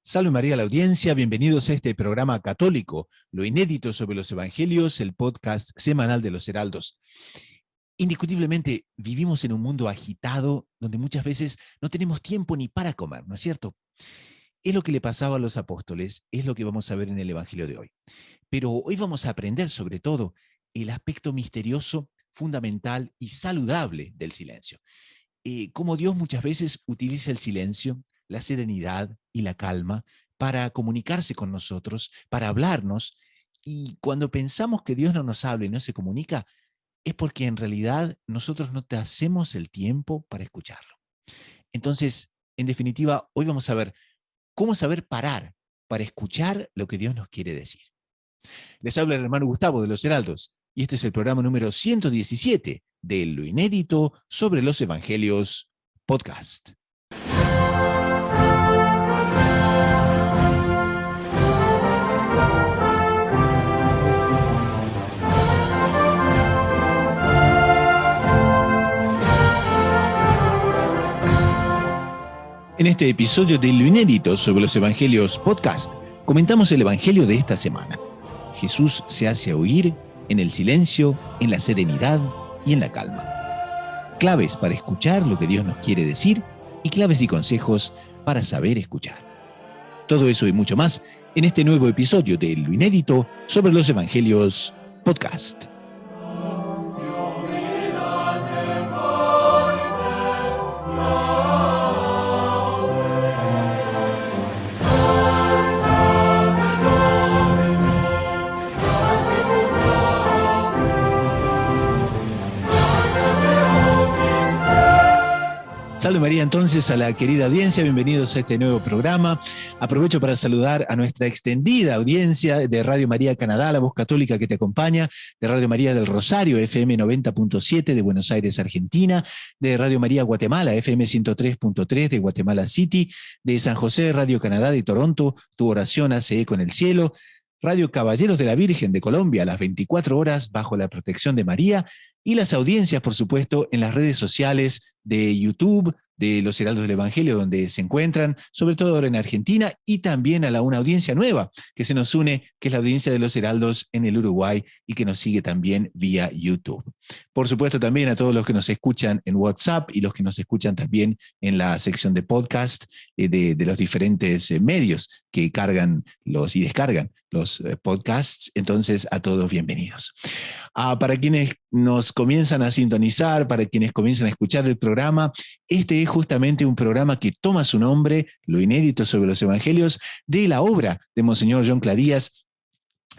Salve María a la audiencia, bienvenidos a este programa católico, lo inédito sobre los evangelios, el podcast semanal de los Heraldos. Indiscutiblemente vivimos en un mundo agitado donde muchas veces no tenemos tiempo ni para comer, ¿no es cierto? Es lo que le pasaba a los apóstoles, es lo que vamos a ver en el evangelio de hoy. Pero hoy vamos a aprender sobre todo el aspecto misterioso, fundamental y saludable del silencio. Cómo Dios muchas veces utiliza el silencio, la serenidad y la calma para comunicarse con nosotros, para hablarnos, y cuando pensamos que Dios no nos habla y no se comunica, es porque en realidad nosotros no te hacemos el tiempo para escucharlo. Entonces, en definitiva, hoy vamos a ver cómo saber parar para escuchar lo que Dios nos quiere decir. Les habla el hermano Gustavo de los Heraldos, y este es el programa número 117 de Lo Inédito sobre los Evangelios Podcast. En este episodio de Lo Inédito sobre los Evangelios Podcast, comentamos el Evangelio de esta semana. Jesús se hace oír en el silencio, en la serenidad y en la calma. Claves para escuchar lo que Dios nos quiere decir y claves y consejos para saber escuchar. Todo eso y mucho más en este nuevo episodio de Lo Inédito sobre los Evangelios Podcast. Salve María entonces a la querida audiencia, bienvenidos a este nuevo programa. Aprovecho para saludar a nuestra extendida audiencia de Radio María Canadá, la voz católica que te acompaña, de Radio María del Rosario, FM 90.7 de Buenos Aires, Argentina, de Radio María Guatemala, FM 103.3 de Guatemala City, de San José, Radio Canadá de Toronto, Tu oración hace eco en el cielo, Radio Caballeros de la Virgen de Colombia, a las 24 horas bajo la protección de María, y las audiencias, por supuesto, en las redes sociales de YouTube, de los Heraldos del Evangelio, donde se encuentran, sobre todo ahora en Argentina, y también a una audiencia nueva que se nos une, que es la audiencia de los Heraldos en el Uruguay y que nos sigue también vía YouTube. Por supuesto, también a todos los que nos escuchan en WhatsApp y los que nos escuchan también en la sección de podcast de los diferentes medios que cargan y descargan los podcasts. Entonces, a todos bienvenidos. Para quienes nos comienzan a sintonizar, para quienes comienzan a escuchar el programa, este es justamente un programa que toma su nombre, Lo Inédito sobre los Evangelios, de la obra de Monseñor John Cladías,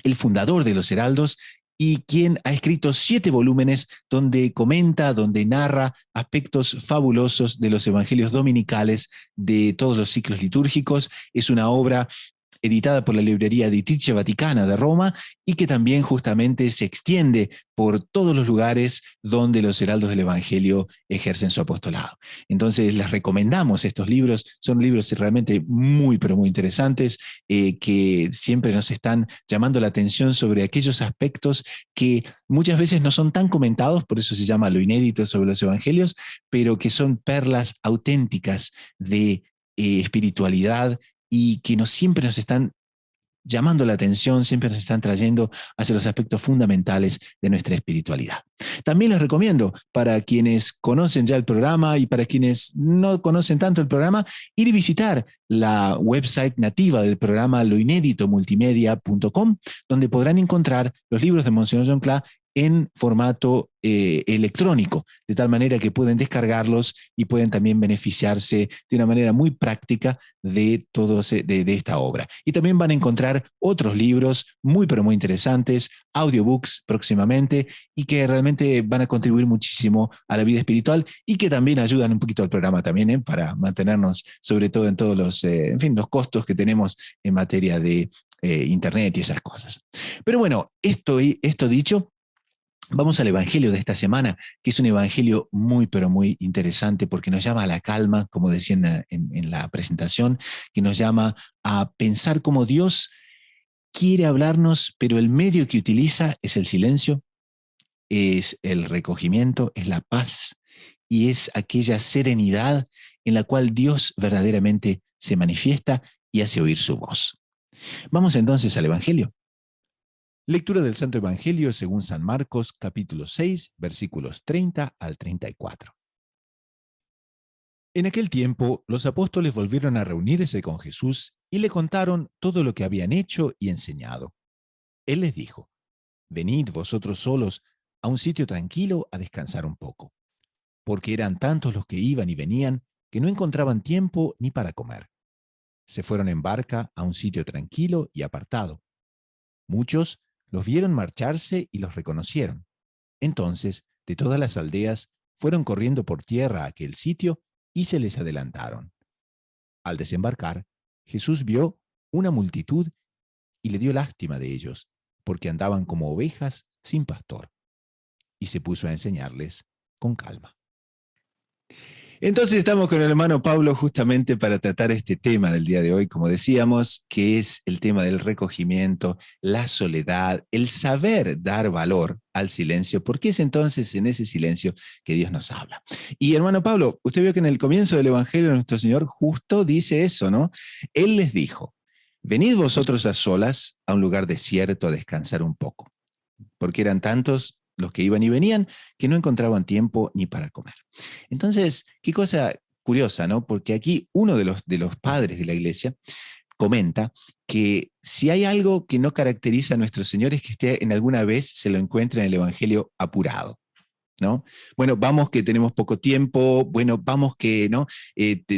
el fundador de los Heraldos, y quien ha escrito 7 volúmenes donde comenta, donde narra aspectos fabulosos de los evangelios dominicales de todos los ciclos litúrgicos. Es una obra editada por la librería Editrice Vaticana de Roma y que también justamente se extiende por todos los lugares donde los heraldos del Evangelio ejercen su apostolado. Entonces les recomendamos estos libros, son libros realmente muy, pero muy interesantes que siempre nos están llamando la atención sobre aquellos aspectos que muchas veces no son tan comentados, por eso se llama Lo Inédito sobre los Evangelios, pero que son perlas auténticas de espiritualidad y que siempre nos están llamando la atención, siempre nos están trayendo hacia los aspectos fundamentales de nuestra espiritualidad. También les recomiendo, para quienes conocen ya el programa y para quienes no conocen tanto el programa, ir y visitar la website nativa del programa loinéditomultimedia.com, donde podrán encontrar los libros de Monseñor John Cla en formato electrónico, de tal manera que pueden descargarlos y pueden también beneficiarse de una manera muy práctica de esta obra. Y también van a encontrar otros libros muy pero muy interesantes, audiobooks próximamente, y que realmente van a contribuir muchísimo a la vida espiritual y que también ayudan un poquito al programa también, para mantenernos sobre todo en todos los costos que tenemos en materia de internet y esas cosas. Pero bueno, esto dicho, vamos al evangelio de esta semana, que es un evangelio muy, pero muy interesante porque nos llama a la calma, como decía en la presentación, que nos llama a pensar cómo Dios quiere hablarnos, pero el medio que utiliza es el silencio, es el recogimiento, es la paz y es aquella serenidad en la cual Dios verdaderamente se manifiesta y hace oír su voz. Vamos entonces al Evangelio. Lectura del Santo Evangelio según San Marcos, capítulo 6, versículos 30 al 34. En aquel tiempo, los apóstoles volvieron a reunirse con Jesús y le contaron todo lo que habían hecho y enseñado. Él les dijo: «Venid vosotros solos a un sitio tranquilo a descansar un poco», porque eran tantos los que iban y venían que no encontraban tiempo ni para comer. Se fueron en barca a un sitio tranquilo y apartado. Muchos los vieron marcharse y los reconocieron. Entonces, de todas las aldeas, fueron corriendo por tierra a aquel sitio y se les adelantaron. Al desembarcar, Jesús vio una multitud y le dio lástima de ellos, porque andaban como ovejas sin pastor, y se puso a enseñarles con calma. Entonces estamos con el hermano Pablo justamente para tratar este tema del día de hoy, como decíamos, que es el tema del recogimiento, la soledad, el saber dar valor al silencio, porque es entonces en ese silencio que Dios nos habla. Y hermano Pablo, usted vio que en el comienzo del Evangelio de nuestro Señor justo dice eso, ¿no? Él les dijo: «Venid vosotros a solas a un lugar desierto a descansar un poco», porque eran tantos los que iban y venían que no encontraban tiempo ni para comer. Entonces, qué cosa curiosa, ¿no? Porque aquí uno de los padres de la iglesia comenta que si hay algo que no caracteriza a nuestro Señor es que esté en alguna vez se lo encuentra en el Evangelio apurado, ¿no? Bueno, vamos que tenemos poco tiempo, bueno, vamos que, ¿no?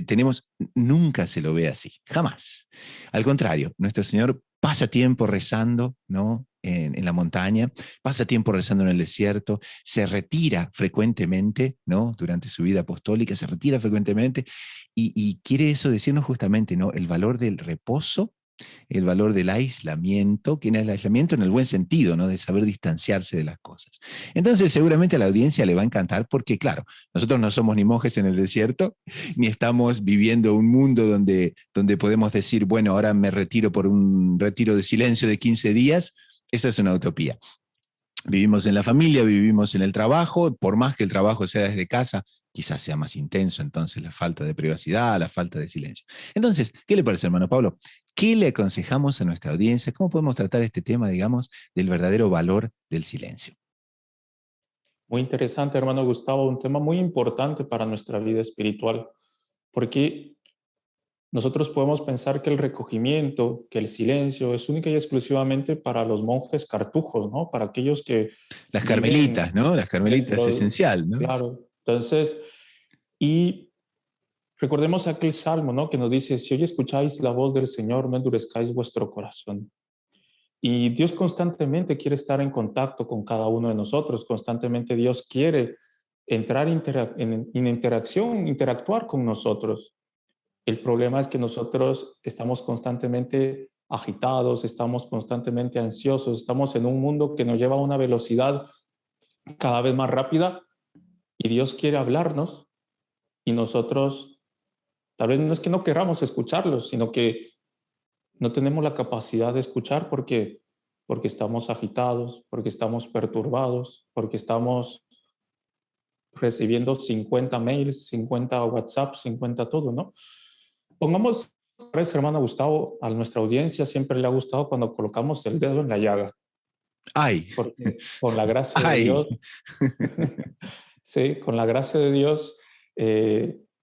Tenemos, nunca se lo ve así, jamás. Al contrario, nuestro Señor pasa tiempo rezando, ¿no? En la montaña, pasa tiempo rezando en el desierto, se retira frecuentemente, ¿no? Durante su vida apostólica, se retira frecuentemente, y quiere eso decirnos justamente, ¿no? El valor del reposo, el valor del aislamiento, que es el aislamiento en el buen sentido, ¿no? De saber distanciarse de las cosas. Entonces, seguramente a la audiencia le va a encantar porque, claro, nosotros no somos ni monjes en el desierto, ni estamos viviendo un mundo donde podemos decir, bueno, ahora me retiro por un retiro de silencio de 15 días. Esa es una utopía. Vivimos en la familia, vivimos en el trabajo, por más que el trabajo sea desde casa, quizás sea más intenso entonces la falta de privacidad, la falta de silencio. Entonces, ¿qué le parece, hermano Pablo? ¿Qué le aconsejamos a nuestra audiencia? ¿Cómo podemos tratar este tema, digamos, del verdadero valor del silencio? Muy interesante, hermano Gustavo, un tema muy importante para nuestra vida espiritual, porque nosotros podemos pensar que el recogimiento, que el silencio es única y exclusivamente para los monjes cartujos, ¿no? Para aquellos que Las viven carmelitas, ¿no? Las carmelitas es dentro, esencial, ¿no? claro. Entonces, y recordemos aquel salmo, ¿no? Que nos dice, si hoy escucháis la voz del Señor, no endurezcáis vuestro corazón. Y Dios constantemente quiere estar en contacto con cada uno de nosotros, constantemente Dios quiere entrar en interacción, interactuar con nosotros. El problema es que nosotros estamos constantemente agitados, estamos constantemente ansiosos, estamos en un mundo que nos lleva a una velocidad cada vez más rápida y Dios quiere hablarnos y nosotros tal vez no es que no queramos escucharlo, sino que no tenemos la capacidad de escuchar porque estamos agitados, porque estamos perturbados, porque estamos recibiendo 50 mails, 50 WhatsApp, 50 todo, ¿no? Pongamos, pues, hermano Gustavo, a nuestra audiencia siempre le ha gustado cuando colocamos el dedo en la llaga, ¡Ay! porque con la gracia de ¡Ay! Dios, sí, con la gracia de Dios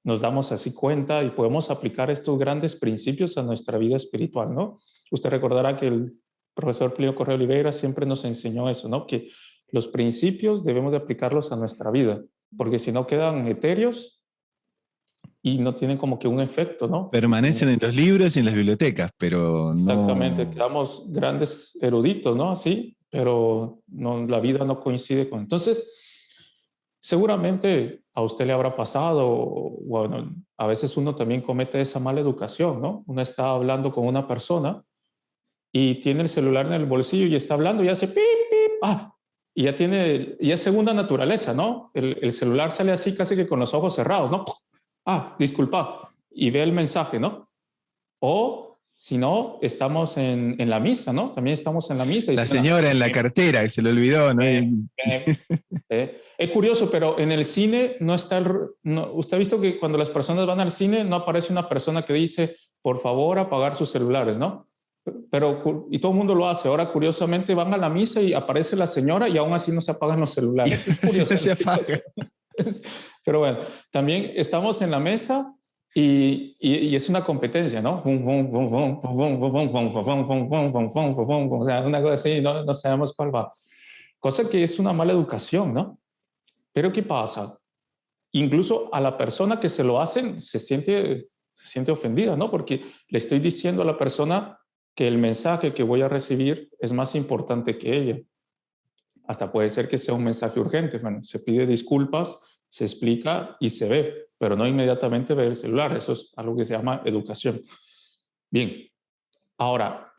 nos damos así cuenta y podemos aplicar estos grandes principios a nuestra vida espiritual, ¿no? Usted recordará que el profesor Clio Correa Oliveira siempre nos enseñó eso, ¿no? Que los principios debemos de aplicarlos a nuestra vida, porque si no quedan etéreos y no tienen como que un efecto, ¿no? Permanecen en los libros y en las bibliotecas, pero Exactamente, no... quedamos grandes eruditos, ¿no? Así, pero no, la vida no coincide con... Entonces, seguramente a usted le habrá pasado, bueno, a veces uno también comete esa mala educación, ¿no? Uno está hablando con una persona y tiene el celular en el bolsillo y está hablando y hace pip, pip, y ya tiene, y es segunda naturaleza, ¿no? El celular sale así casi que con los ojos cerrados, ¿no? Disculpa, y ve el mensaje, ¿no? O si no, estamos en la misa, ¿no? También estamos en la misa y La suena... señora en la cartera, que se le olvidó, ¿no? Es curioso, pero en el cine no está usted ha visto que cuando las personas van al cine no aparece una persona que dice por favor apagar sus celulares, ¿no? Pero, y todo el mundo lo hace. Ahora, curiosamente, van a la misa y aparece la señora y aún así no se apagan los celulares. Es curioso. Se apaga. Pero bueno, también estamos en la mesa y es una competencia, ¿no? O sea, una cosa así, no sabemos cuál va. Cosa que es una mala educación, ¿no? Pero ¿qué pasa? Incluso a la persona que se lo hacen se siente ofendida, ¿no? Porque le estoy diciendo a la persona que el mensaje que voy a recibir es más importante que ella. Hasta puede ser que sea un mensaje urgente. Bueno, se pide disculpas, se explica y se ve, pero no inmediatamente ve el celular. Eso es algo que se llama educación. Bien, ahora,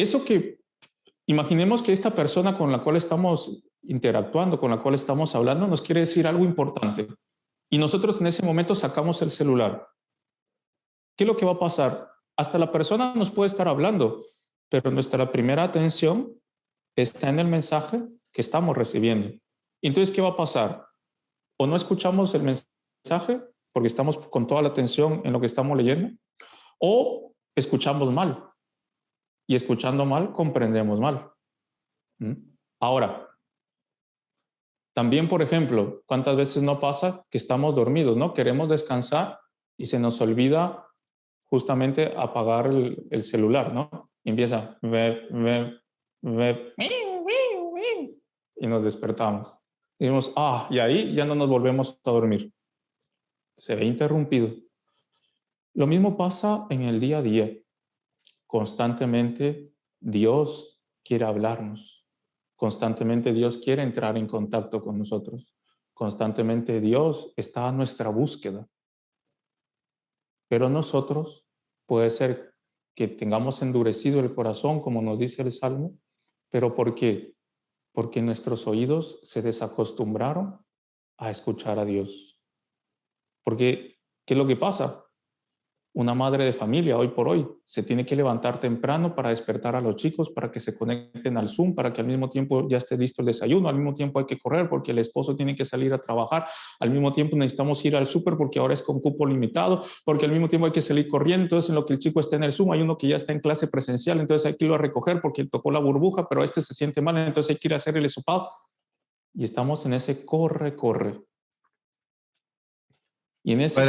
imaginemos que esta persona con la cual estamos interactuando, con la cual estamos hablando, nos quiere decir algo importante. Y nosotros en ese momento sacamos el celular. ¿Qué es lo que va a pasar? Hasta la persona nos puede estar hablando, pero nuestra primera atención está en el mensaje que estamos recibiendo. Entonces, ¿qué va a pasar? O no escuchamos el mensaje porque estamos con toda la atención en lo que estamos leyendo, o escuchamos mal. Y escuchando mal, comprendemos mal. Ahora, también, por ejemplo, ¿cuántas veces no pasa que estamos dormidos, ¿no? Queremos descansar y se nos olvida justamente apagar el celular, ¿no? Y empieza y nos despertamos. Y decimos, y ahí ya no nos volvemos a dormir. Se ve interrumpido. Lo mismo pasa en el día a día. Constantemente Dios quiere hablarnos. Constantemente Dios quiere entrar en contacto con nosotros. Constantemente Dios está a nuestra búsqueda. Pero nosotros puede ser que tengamos endurecido el corazón, como nos dice el Salmo, pero ¿por qué? Porque nuestros oídos se desacostumbraron a escuchar a Dios. Porque, ¿qué es lo que pasa? Una madre de familia hoy por hoy se tiene que levantar temprano para despertar a los chicos, para que se conecten al Zoom, para que al mismo tiempo ya esté listo el desayuno, al mismo tiempo hay que correr porque el esposo tiene que salir a trabajar, al mismo tiempo necesitamos ir al súper porque ahora es con cupo limitado, porque al mismo tiempo hay que salir corriendo, entonces en lo que el chico está en el Zoom hay uno que ya está en clase presencial, entonces hay que irlo a recoger porque tocó la burbuja, pero este se siente mal, entonces hay que ir a hacer el hisopado y estamos en ese corre. Y en ese Que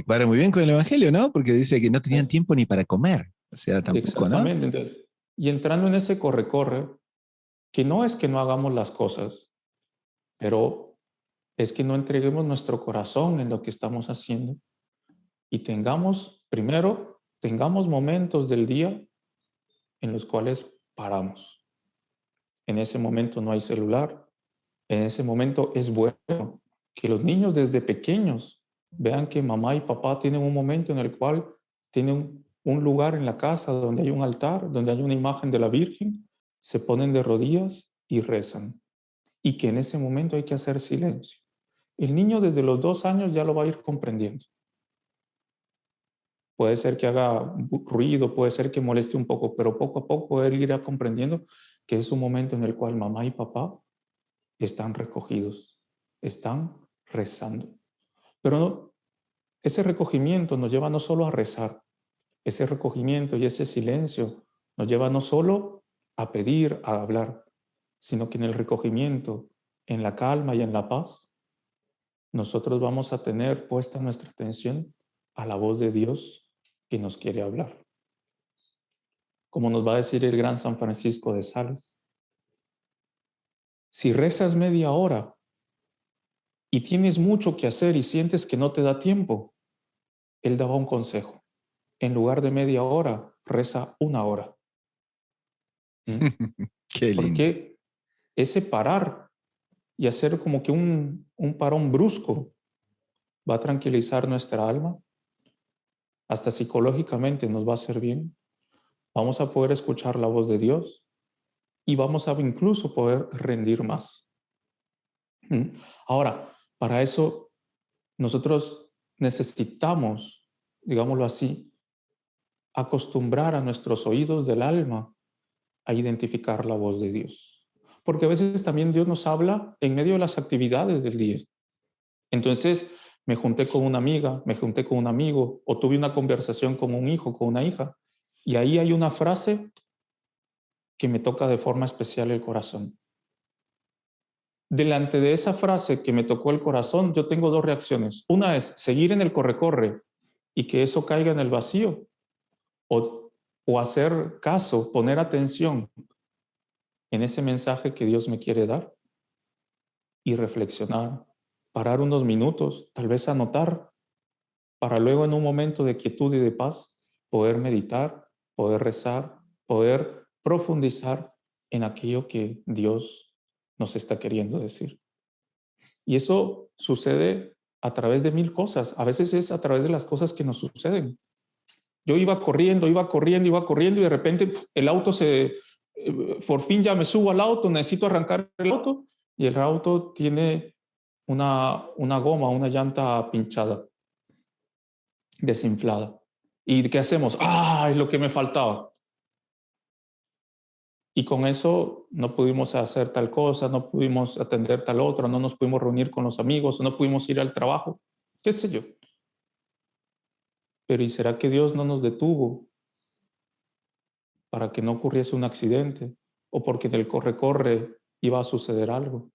cuadra muy bien con el Evangelio, ¿no? Porque dice que no tenían tiempo ni para comer. O sea, tampoco, ¿no? Exactamente. Entonces, y entrando en ese corre, que no es que no hagamos las cosas, pero es que no entreguemos nuestro corazón en lo que estamos haciendo y tengamos momentos del día en los cuales paramos. En ese momento no hay celular. En ese momento es bueno que los niños desde pequeños vean que mamá y papá tienen un momento en el cual tienen un lugar en la casa donde hay un altar, donde hay una imagen de la Virgen, se ponen de rodillas y rezan. Y que en ese momento hay que hacer silencio. El niño desde los 2 años ya lo va a ir comprendiendo. Puede ser que haga ruido, puede ser que moleste un poco, pero poco a poco él irá comprendiendo que es un momento en el cual mamá y papá están recogidos, están rezando. Pero no, ese recogimiento nos lleva no solo a rezar, ese recogimiento y ese silencio nos lleva no solo a pedir, a hablar, sino que en el recogimiento, en la calma y en la paz, nosotros vamos a tener puesta nuestra atención a la voz de Dios que nos quiere hablar. Como nos va a decir el gran San Francisco de Sales, si rezas media hora y tienes mucho que hacer y sientes que no te da tiempo, él daba un consejo. En lugar de media hora, reza 1 hora. Qué lindo. Porque ese parar y hacer como que un parón brusco va a tranquilizar nuestra alma, hasta psicológicamente nos va a hacer bien. Vamos a poder escuchar la voz de Dios y vamos a incluso poder rendir más. Ahora, para eso nosotros necesitamos, digámoslo así, acostumbrar a nuestros oídos del alma a identificar la voz de Dios. Porque a veces también Dios nos habla en medio de las actividades del día. Entonces, me junté con una amiga, me junté con un amigo, o tuve una conversación con un hijo, con una hija, y ahí hay una frase que me toca de forma especial el corazón. Delante de esa frase que me tocó el corazón, yo tengo dos reacciones. Una es seguir en el corre-corre y que eso caiga en el vacío, o hacer caso, poner atención en ese mensaje que Dios me quiere dar y reflexionar, parar unos minutos, tal vez anotar, para luego en un momento de quietud y de paz poder meditar, poder rezar, poder profundizar en aquello que Dios nos está queriendo decir. Y eso sucede a través de mil cosas. A veces es a través de las cosas que nos suceden. Yo iba corriendo y de repente el auto por fin ya me subo al auto, necesito arrancar el auto y el auto tiene una goma, una llanta pinchada, desinflada. ¿Y qué hacemos? ¡Ah! Es lo que me faltaba. Y con eso no pudimos hacer tal cosa, no pudimos atender tal otra, no nos pudimos reunir con los amigos, no pudimos ir al trabajo, qué sé yo. Pero ¿y será que Dios no nos detuvo para que no ocurriese un accidente o porque en el corre-corre iba a suceder algo?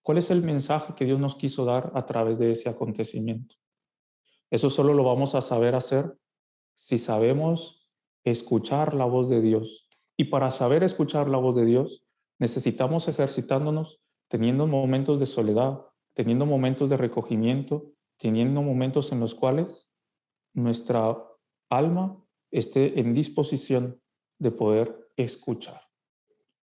¿Cuál es el mensaje que Dios nos quiso dar a través de ese acontecimiento? Eso solo lo vamos a saber hacer si sabemos escuchar la voz de Dios. Y para saber escuchar la voz de Dios, necesitamos ejercitándonos, teniendo momentos de soledad, teniendo momentos de recogimiento, teniendo momentos en los cuales nuestra alma esté en disposición de poder escuchar.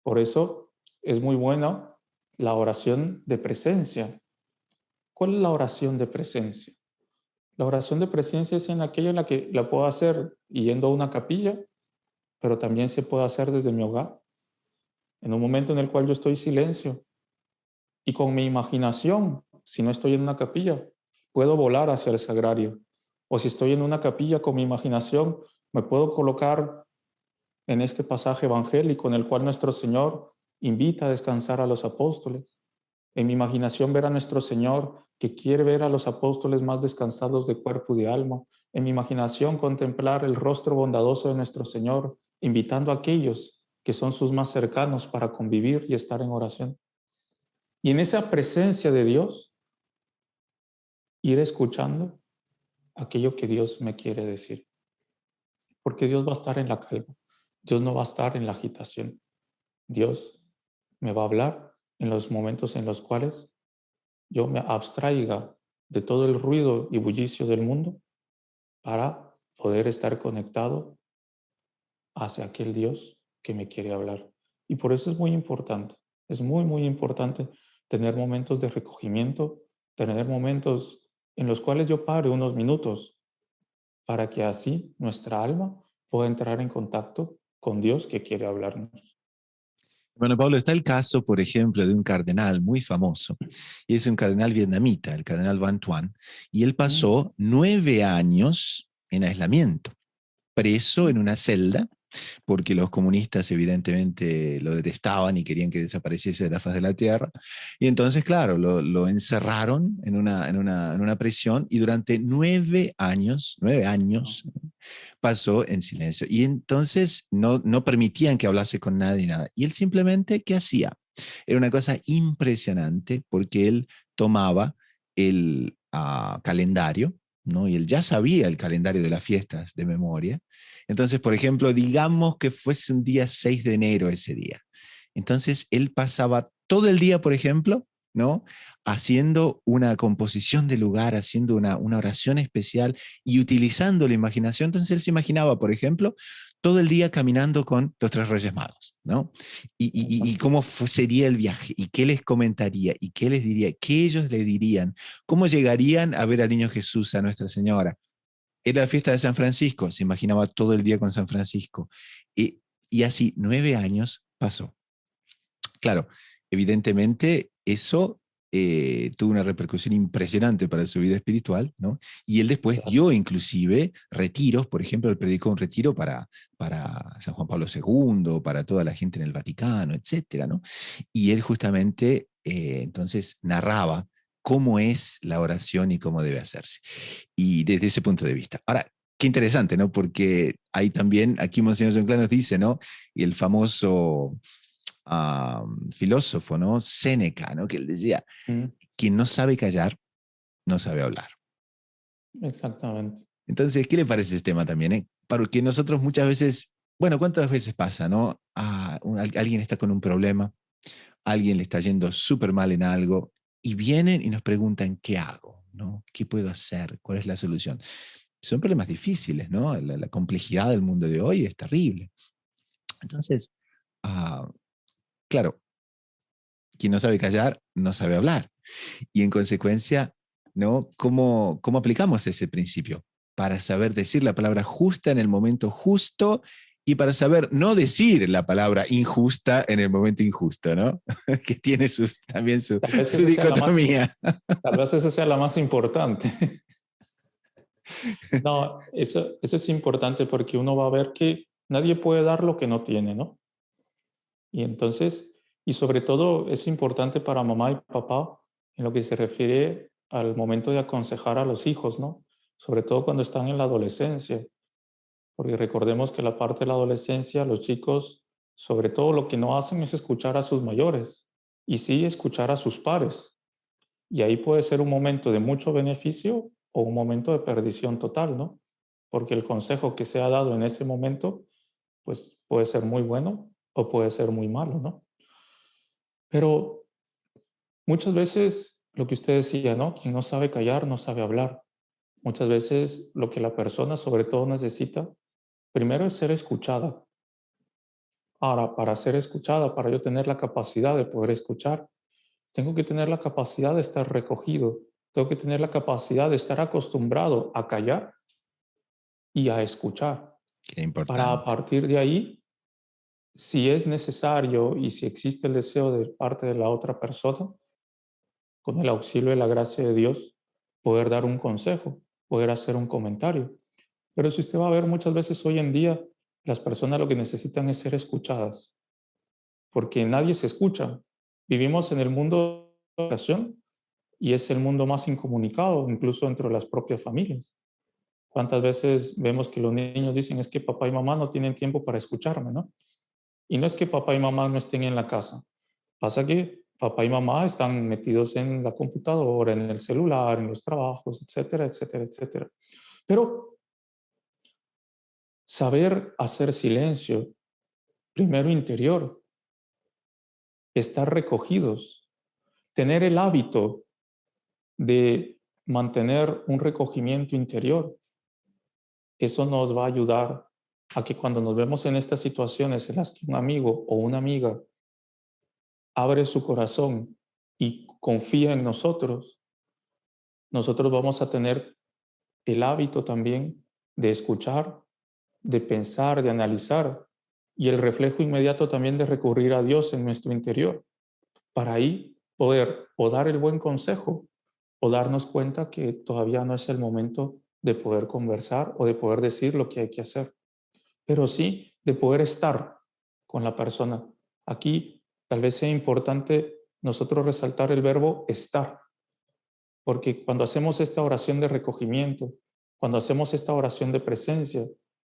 Por eso es muy buena la oración de presencia. ¿Cuál es la oración de presencia? La oración de presencia es en aquella en la que la puedo hacer yendo a una capilla, pero también se puede hacer desde mi hogar, en un momento en el cual yo estoy en silencio y con mi imaginación, si no estoy en una capilla, puedo volar hacia el sagrario. O si estoy en una capilla con mi imaginación, me puedo colocar en este pasaje evangélico en el cual nuestro Señor invita a descansar a los apóstoles. En mi imaginación ver a nuestro Señor que quiere ver a los apóstoles más descansados de cuerpo y de alma. En mi imaginación contemplar el rostro bondadoso de nuestro Señor, invitando a aquellos que son sus más cercanos para convivir y estar en oración. Y en esa presencia de Dios, ir escuchando aquello que Dios me quiere decir. Porque Dios va a estar en la calma. Dios no va a estar en la agitación. Dios me va a hablar en los momentos en los cuales yo me abstraiga de todo el ruido y bullicio del mundo para poder estar conectado hacia aquel Dios que me quiere hablar. Y por eso es muy, muy importante tener momentos de recogimiento, tener momentos en los cuales yo pare unos minutos para que así nuestra alma pueda entrar en contacto con Dios que quiere hablarnos. Bueno, Pablo, está el caso, por ejemplo, de un cardenal muy famoso, y es un cardenal vietnamita, el cardenal Van Thuan, y él pasó 9 años en aislamiento, preso en una celda, porque los comunistas evidentemente lo detestaban y querían que desapareciese de la faz de la tierra. Y entonces, claro, lo encerraron en una prisión y durante 9 años pasó en silencio. Y entonces no permitían que hablase con nadie, nada. Y él simplemente, ¿qué hacía? Era una cosa impresionante porque él tomaba el calendario, ¿no? Y él ya sabía el calendario de las fiestas de memoria. Entonces, por ejemplo, digamos que fuese un día 6 de enero ese día. Entonces, él pasaba todo el día, por ejemplo, ¿no? Haciendo una composición de lugar, haciendo una oración especial y utilizando la imaginación. Entonces, él se imaginaba, por ejemplo, todo el día caminando con los 3 Reyes Magos, ¿no? Y cómo sería el viaje, y qué les comentaría, y qué les diría, qué ellos le dirían, cómo llegarían a ver al niño Jesús, a Nuestra Señora. Era la fiesta de San Francisco, se imaginaba todo el día con San Francisco. Y así 9 años pasó. Claro, evidentemente eso tuvo una repercusión impresionante para su vida espiritual, ¿no? Y él después dio inclusive retiros, por ejemplo, él predicó un retiro para San Juan Pablo II, para toda la gente en el Vaticano, etcétera, ¿no? Y él justamente entonces narraba cómo es la oración y cómo debe hacerse. Y desde ese punto de vista. Ahora, qué interesante, ¿no? Porque hay también, aquí Monseñor Sonclán nos dice, ¿no? Y el famoso filósofo, ¿no? Séneca, ¿no? Que él decía, Mm, quien no sabe callar, no sabe hablar. exactamente. Entonces, ¿qué le parece este tema también? Porque nosotros muchas veces, bueno, ¿cuántas veces pasa, no? Alguien está con un problema, alguien le está yendo súper mal en algo y vienen y nos preguntan, ¿qué hago? ¿No? ¿Qué puedo hacer? ¿Cuál es la solución? Son problemas difíciles, ¿no? La complejidad del mundo de hoy es terrible. Entonces, ah, claro, quien no sabe callar, no sabe hablar. Y en consecuencia, ¿no? ¿Cómo aplicamos ese principio? Para saber decir la palabra justa en el momento justo y para saber no decir la palabra injusta en el momento injusto, ¿no? Que tiene también su, Tal vez su esa sea la más, dicotomía. tal vez esa sea la más importante. No, eso es importante porque uno va a ver que nadie puede dar lo que no tiene, ¿no? Y entonces, y sobre todo es importante para mamá y papá en lo que se refiere al momento de aconsejar a los hijos, ¿no? Sobre todo cuando están en la adolescencia, porque recordemos que la parte de la adolescencia, los chicos, sobre todo lo que no hacen es escuchar a sus mayores y sí escuchar a sus pares. Y ahí puede ser un momento de mucho beneficio o un momento de perdición total, ¿no? Porque el consejo que se ha dado en ese momento, pues puede ser muy bueno o puede ser muy malo, ¿no? Pero muchas veces lo que usted decía, ¿no? Quien no sabe callar no sabe hablar. Muchas veces lo que la persona sobre todo necesita, primero es ser escuchada. Ahora, para ser escuchada, para yo tener la capacidad de poder escuchar, tengo que tener la capacidad de estar recogido, tengo que tener la capacidad de estar acostumbrado a callar y a escuchar, Qué para a importante. partir de ahí, si es necesario y si existe el deseo de parte de la otra persona, con el auxilio de la gracia de Dios, poder dar un consejo, poder hacer un comentario. Pero si usted va a ver muchas veces hoy en día, las personas lo que necesitan es ser escuchadas, porque nadie se escucha. Vivimos en el mundo de la educación y es el mundo más incomunicado, incluso entre las propias familias. ¿Cuántas veces vemos que los niños dicen es que papá y mamá no tienen tiempo para escucharme, ¿no? Y no es que papá y mamá no estén en la casa. Pasa que papá y mamá están metidos en la computadora, en el celular, en los trabajos, etcétera, etcétera, etcétera. Pero saber hacer silencio, primero interior, estar recogidos, tener el hábito de mantener un recogimiento interior, eso nos va a ayudar a que cuando nos vemos en estas situaciones en las que un amigo o una amiga abre su corazón y confía en nosotros, nosotros vamos a tener el hábito también de escuchar, de pensar, de analizar y el reflejo inmediato también de recurrir a Dios en nuestro interior para ahí poder o dar el buen consejo o darnos cuenta que todavía no es el momento de poder conversar o de poder decir lo que hay que hacer, pero sí de poder estar con la persona. Aquí tal vez sea importante nosotros resaltar el verbo estar, porque cuando hacemos esta oración de recogimiento, cuando hacemos esta oración de presencia,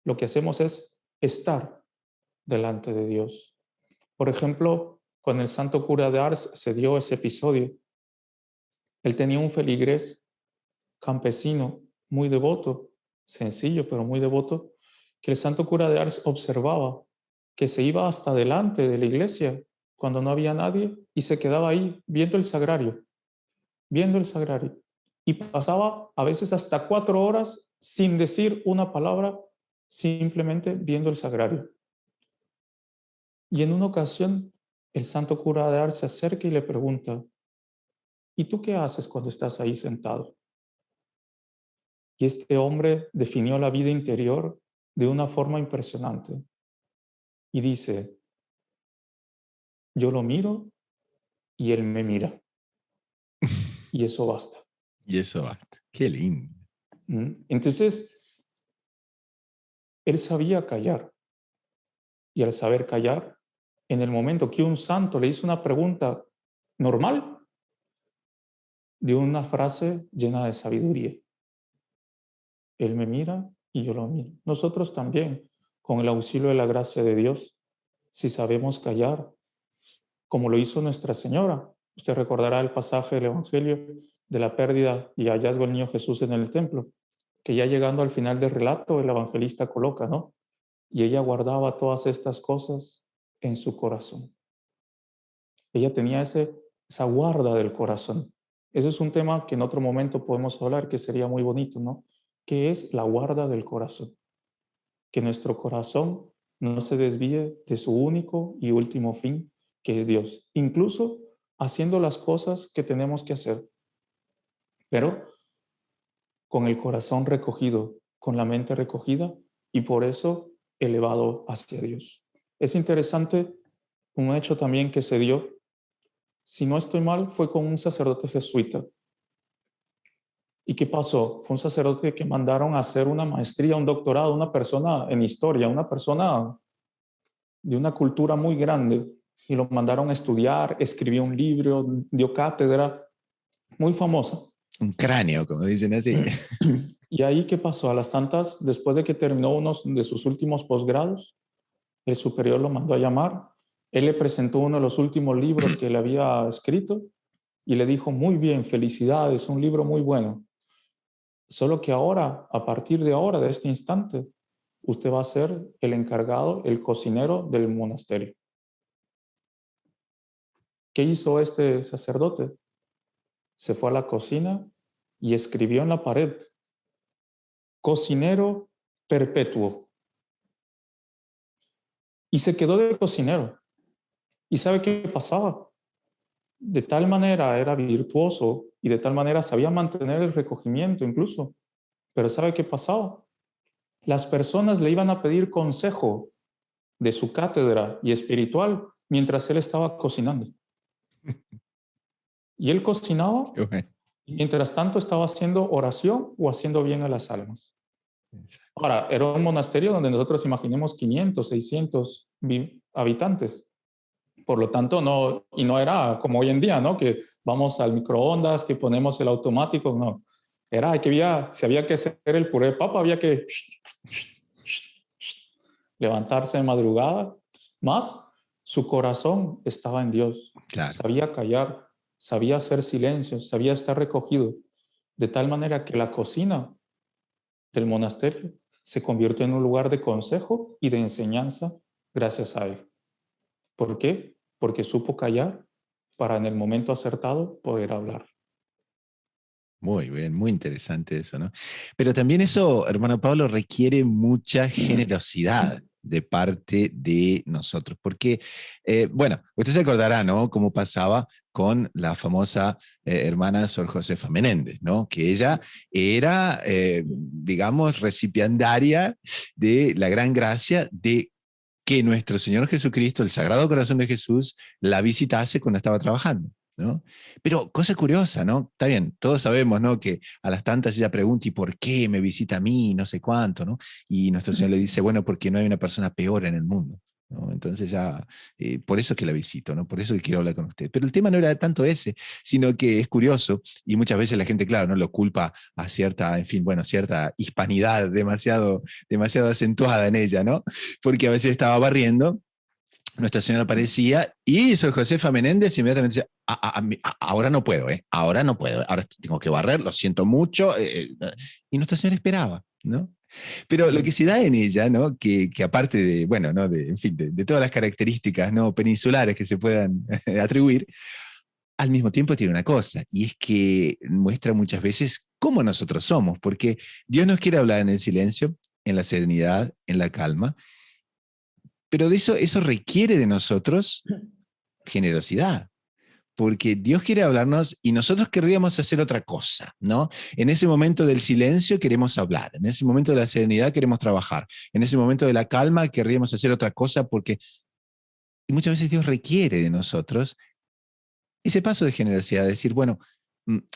lo que hacemos es estar delante de Dios. Por ejemplo, con el santo cura de Ars se dio ese episodio. Él tenía un feligrés campesino muy devoto, sencillo pero muy devoto, que el santo cura de Ars observaba, que se iba hasta delante de la iglesia cuando no había nadie y se quedaba ahí viendo el sagrario. Y pasaba a veces hasta 4 horas sin decir una palabra, simplemente viendo el sagrario. Y en una ocasión, el santo cura de Ars se acerca y le pregunta, ¿y tú qué haces cuando estás ahí sentado? Y este hombre definió la vida interior de una forma impresionante. Y dice, yo lo miro y él me mira. Y eso basta. Y eso basta. Qué lindo. ¿Mm? Entonces, él sabía callar. Y al saber callar, en el momento que un santo le hizo una pregunta normal, de una frase llena de sabiduría. Él me mira y yo lo miro. Nosotros también, con el auxilio de la gracia de Dios, si sabemos callar, como lo hizo Nuestra Señora. Usted recordará el pasaje del Evangelio de la pérdida y hallazgo del niño Jesús en el templo, que ya llegando al final del relato, el evangelista coloca, ¿no? Y ella guardaba todas estas cosas en su corazón. Ella tenía esa guarda del corazón. Ese es un tema que en otro momento podemos hablar, que sería muy bonito, ¿no? ¿Qué es la guarda del corazón? Que nuestro corazón no se desvíe de su único y último fin, que es Dios, incluso haciendo las cosas que tenemos que hacer, pero con el corazón recogido, con la mente recogida y por eso elevado hacia Dios. Es interesante un hecho también que se dio, si no estoy mal, fue con un sacerdote jesuita. ¿Y qué pasó? Fue un sacerdote que mandaron a hacer una maestría, un doctorado, una persona en historia, una persona de una cultura muy grande, y lo mandaron a estudiar, escribió un libro, dio cátedra, muy famosa. Un cráneo, como dicen así. Y ahí, ¿qué pasó? A las tantas, después de que terminó uno de sus últimos posgrados, el superior lo mandó a llamar, él le presentó uno de los últimos libros que le había escrito y le dijo, muy bien, felicidades, un libro muy bueno. Solo que ahora, a partir de ahora, de este instante, usted va a ser el encargado, el cocinero del monasterio. ¿Qué hizo este sacerdote? Se fue a la cocina y escribió en la pared, cocinero perpetuo. Y se quedó de cocinero. ¿Y sabe qué pasaba? De tal manera era virtuoso y de tal manera sabía mantener el recogimiento incluso. Pero ¿sabe qué pasaba? Las personas le iban a pedir consejo de su cátedra y espiritual mientras él estaba cocinando. Y él cocinaba y mientras tanto estaba haciendo oración o haciendo bien a las almas. Ahora, era un monasterio donde nosotros imaginemos 500, 600 habitantes. Por lo tanto, no era como hoy en día, ¿no? Que vamos al microondas, que ponemos el automático, no. Era que si había que hacer el puré de papa, había que levantarse de madrugada. Más, su corazón estaba en Dios. Claro. Sabía callar, sabía hacer silencio, sabía estar recogido. De tal manera que la cocina del monasterio se convirtió en un lugar de consejo y de enseñanza gracias a él. ¿Por qué? Porque supo callar para en el momento acertado poder hablar. Muy bien, muy interesante eso, ¿no? Pero también eso, hermano Pablo, requiere mucha generosidad de parte de nosotros, porque, bueno, usted se acordará, ¿no? Cómo pasaba con la famosa hermana Sor Josefa Menéndez, ¿no? Que ella era, digamos, recipiendaria de la gran gracia de que nuestro Señor Jesucristo, el Sagrado Corazón de Jesús, la visitase cuando estaba trabajando, ¿no? Pero cosa curiosa, ¿no? Está bien, todos sabemos, ¿no? Que a las tantas ella pregunta, ¿y por qué me visita a mí? No sé cuánto, ¿no? Y nuestro Señor le dice, bueno, porque no hay una persona peor en el mundo, ¿no? Entonces ya, por eso que la visito, ¿no? Por eso que quiero hablar con usted. Pero el tema no era tanto ese, sino que es curioso, y muchas veces la gente, claro, no lo culpa a cierta, en fin, bueno, cierta hispanidad demasiado acentuada en ella, ¿no? Porque a veces estaba barriendo, Nuestra Señora aparecía y Sor Josefa Menéndez inmediatamente decía, ahora no puedo, ahora no puedo, ahora tengo que barrer, lo siento mucho. Y Nuestra Señora esperaba, ¿no? Pero lo que se da en ella, ¿no? Que aparte de, bueno, ¿no? En fin, de todas las características, ¿no? Peninsulares que se puedan atribuir, al mismo tiempo tiene una cosa, y es que muestra muchas veces cómo nosotros somos, porque Dios nos quiere hablar en el silencio, en la serenidad, en la calma, pero de eso requiere de nosotros generosidad, porque Dios quiere hablarnos y nosotros querríamos hacer otra cosa, ¿no? En ese momento del silencio queremos hablar, en ese momento de la serenidad queremos trabajar, en ese momento de la calma querríamos hacer otra cosa porque y muchas veces Dios requiere de nosotros ese paso de generosidad, decir, bueno,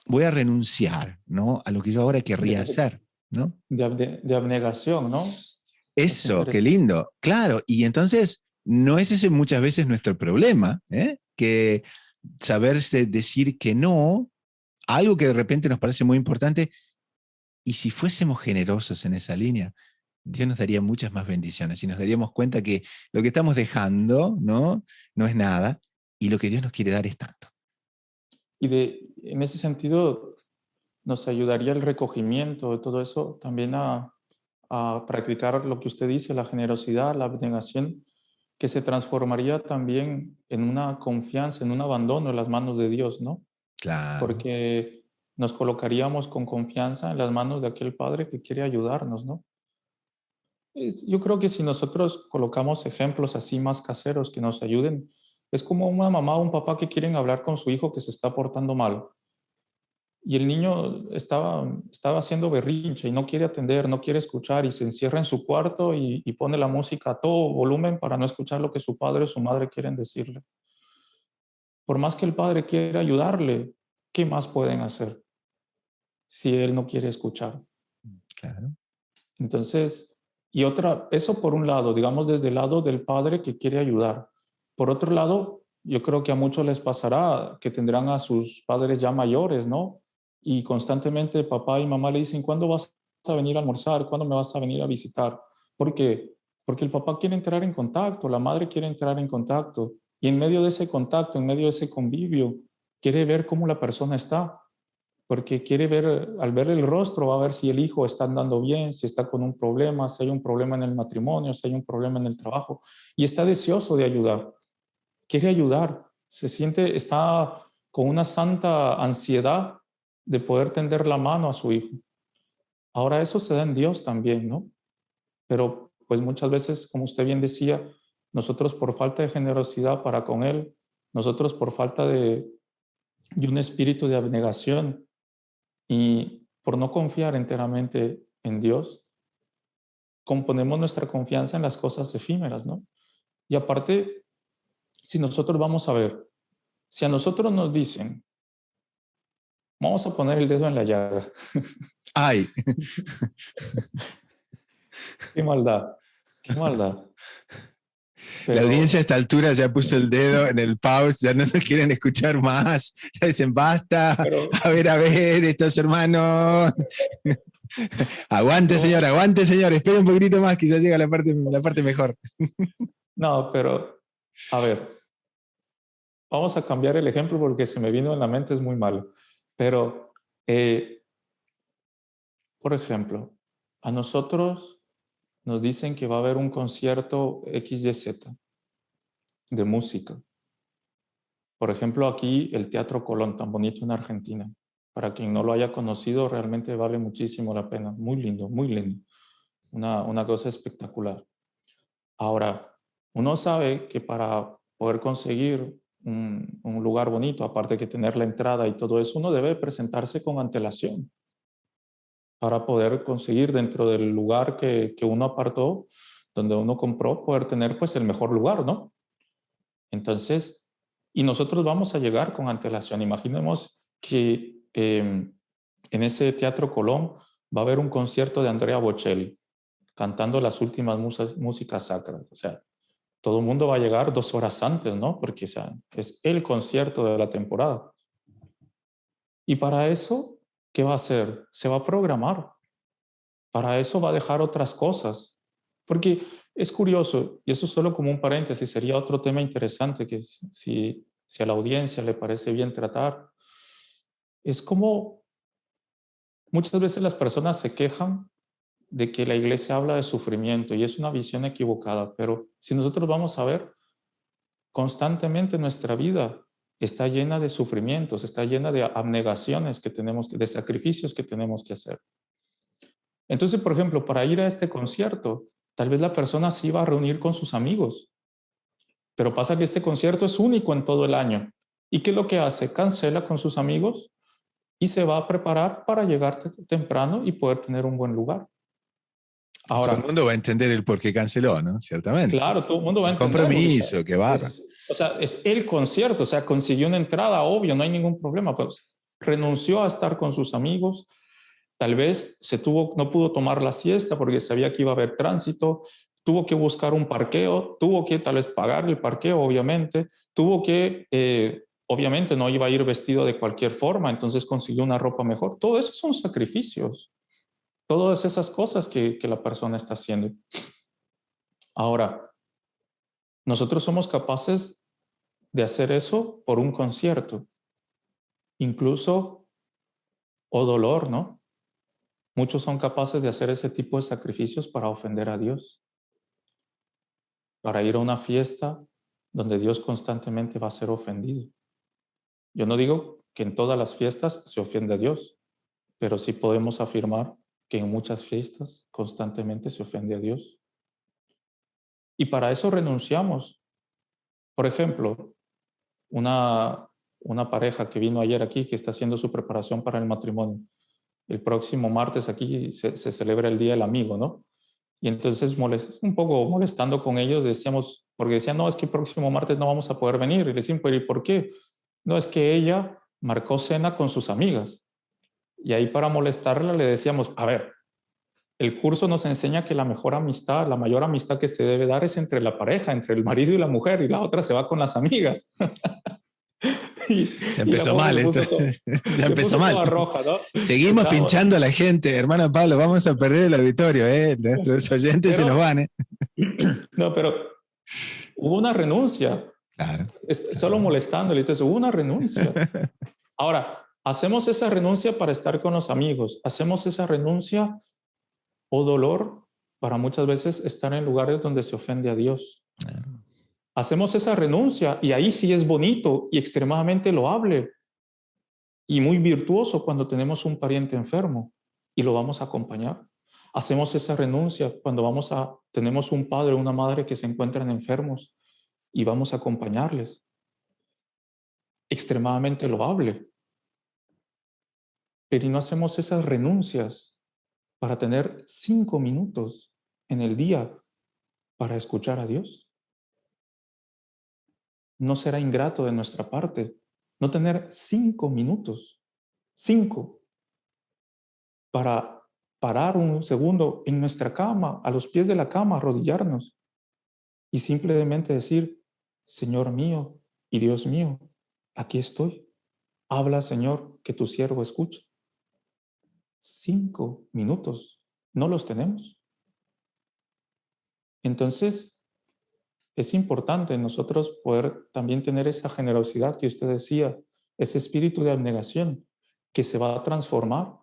voy a renunciar, ¿no? A lo que yo ahora querría hacer, ¿no? De abnegación, ¿no? Eso, qué lindo. Claro, y entonces no es ese muchas veces nuestro problema, ¿eh? Que saberse decir que no algo que de repente nos parece muy importante, y si fuésemos generosos en esa línea, Dios nos daría muchas más bendiciones y nos daríamos cuenta que lo que estamos dejando, ¿no? No es nada, y lo que Dios nos quiere dar es tanto. En ese sentido, nos ayudaría el recogimiento de todo eso también a practicar lo que usted dice, la generosidad, la abnegación, que se transformaría también en una confianza, en un abandono en las manos de Dios, ¿no? Claro. Porque nos colocaríamos con confianza en las manos de aquel Padre que quiere ayudarnos, ¿no? Yo creo que si nosotros colocamos ejemplos así más caseros que nos ayuden, es como una mamá o un papá que quieren hablar con su hijo que se está portando mal. Y el niño estaba haciendo berrinche y no quiere atender, no quiere escuchar y se encierra en su cuarto y pone la música a todo volumen para no escuchar lo que su padre o su madre quieren decirle. Por más que el padre quiera ayudarle, ¿qué más pueden hacer si él no quiere escuchar? Claro. Entonces, eso por un lado, digamos desde el lado del padre que quiere ayudar. Por otro lado, yo creo que a muchos les pasará que tendrán a sus padres ya mayores, ¿no? Y constantemente papá y mamá le dicen, ¿cuándo vas a venir a almorzar? ¿Cuándo me vas a venir a visitar? ¿Por qué? Porque el papá quiere entrar en contacto, la madre quiere entrar en contacto. Y en medio de ese contacto, en medio de ese convivio, quiere ver cómo la persona está, porque quiere ver, al ver el rostro, va a ver si el hijo está andando bien, si está con un problema, si hay un problema en el matrimonio, si hay un problema en el trabajo, y está deseoso de ayudar, quiere ayudar, está con una santa ansiedad de poder tender la mano a su hijo. Ahora eso se da en Dios también, ¿no? Pero pues muchas veces, como usted bien decía, nosotros por falta de generosidad para con Él, nosotros por falta de un espíritu de abnegación, y por no confiar enteramente en Dios, componemos nuestra confianza en las cosas efímeras, ¿no? Y aparte, si nosotros vamos a ver, si a nosotros nos dicen, vamos a poner el dedo en la llaga, ¡Ay! qué maldad, qué maldad. La audiencia a Pero, esta altura ya puso el dedo en el pause, ya no nos quieren escuchar más, ya dicen basta, pero, a ver, estos hermanos. Aguante señor, espere un poquitito más que ya llega la parte mejor. no, pero, a ver, vamos a cambiar el ejemplo porque se me vino en la mente, es muy malo. Pero, por ejemplo, a nosotros nos dicen que va a haber un concierto XYZ de música. Por ejemplo, aquí el Teatro Colón, tan bonito en Argentina. Para quien no lo haya conocido, realmente vale muchísimo la pena. Muy lindo, muy lindo. Una cosa espectacular. Ahora, uno sabe que para poder conseguir un lugar bonito, aparte de que tener la entrada y todo eso, uno debe presentarse con antelación para poder conseguir dentro del lugar que uno apartó, donde uno compró, poder tener pues el mejor lugar, ¿no? Entonces, y nosotros vamos a llegar con antelación. Imaginemos que en ese Teatro Colón va a haber un concierto de Andrea Bocelli cantando las últimas músicas sacras. O sea, todo el mundo va a llegar 2 horas antes, ¿no? Porque o sea, es el concierto de la temporada. Y para eso, ¿qué va a hacer? Se va a programar. Para eso va a dejar otras cosas. Porque es curioso, y eso solo como un paréntesis, sería otro tema interesante que si a la audiencia le parece bien tratar, es como muchas veces las personas se quejan de que la iglesia habla de sufrimiento y es una visión equivocada, pero si nosotros vamos a ver, constantemente nuestra vida está llena de sufrimientos, está llena de abnegaciones de sacrificios que tenemos que hacer. Entonces, por ejemplo, para ir a este concierto, tal vez la persona se iba a reunir con sus amigos, pero pasa que este concierto es único en todo el año. ¿Y qué es lo que hace? Cancela con sus amigos y se va a preparar para llegar temprano y poder tener un buen lugar. Y todo el Ahora, mundo va a entender el por qué canceló, ¿no? Ciertamente. claro, todo el mundo va a Un entender porque compromiso, qué barra. es el concierto, o sea, consiguió una entrada, obvio, no hay ningún problema, pues renunció a estar con sus amigos, tal vez no pudo tomar la siesta porque sabía que iba a haber tránsito, tuvo que buscar un parqueo, tuvo que tal vez pagar el parqueo, obviamente, tuvo que obviamente no iba a ir vestido de cualquier forma, entonces consiguió una ropa mejor. Todo eso son sacrificios. Todas esas cosas que la persona está haciendo. Ahora, nosotros somos capaces de hacer eso por un concierto, incluso, o dolor, ¿no? Muchos son capaces de hacer ese tipo de sacrificios para ofender a Dios, para ir a una fiesta donde Dios constantemente va a ser ofendido. Yo no digo que en todas las fiestas se ofende a Dios, pero sí podemos afirmar que en muchas fiestas constantemente se ofende a Dios. Y para eso renunciamos. Por ejemplo, una pareja que vino ayer aquí, que está haciendo su preparación para el matrimonio. El próximo martes aquí se celebra el Día del Amigo, ¿no? Y entonces un poco molestando con ellos, decíamos, porque decían, no, es que el próximo martes no vamos a poder venir. Y le decían, pero ¿y por qué? No, es que ella marcó cena con sus amigas. Y ahí para molestarla le decíamos, a ver, el curso nos enseña que la mejor amistad, la mayor amistad que se debe dar es entre la pareja, entre el marido y la mujer, y la otra se va con las amigas. Ya empezó mal esto. Ya empezó mal. Toda roja, ¿no? Seguimos pinchando a la gente, hermano Pablo, vamos a perder el auditorio, nuestros oyentes se nos van. No, pero hubo una renuncia. Claro. Solo molestándole, entonces hubo una renuncia. Ahora, hacemos esa renuncia para estar con los amigos, hacemos esa renuncia o dolor para muchas veces estar en lugares donde se ofende a Dios. Claro. Hacemos esa renuncia y ahí sí es bonito y extremadamente loable y muy virtuoso cuando tenemos un pariente enfermo y lo vamos a acompañar. Hacemos esa renuncia cuando tenemos un padre o una madre que se encuentran enfermos y vamos a acompañarles. Extremadamente loable. Pero no hacemos esas renuncias para tener 5 minutos en el día para escuchar a Dios. No será ingrato de nuestra parte no tener 5 minutos, 5, para parar un segundo en nuestra cama, a los pies de la cama, arrodillarnos y simplemente decir, Señor mío y Dios mío, aquí estoy. Habla, Señor, que tu siervo escucha. 5 minutos, no los tenemos. Entonces, es importante nosotros poder también tener esa generosidad que usted decía, ese espíritu de abnegación que se va a transformar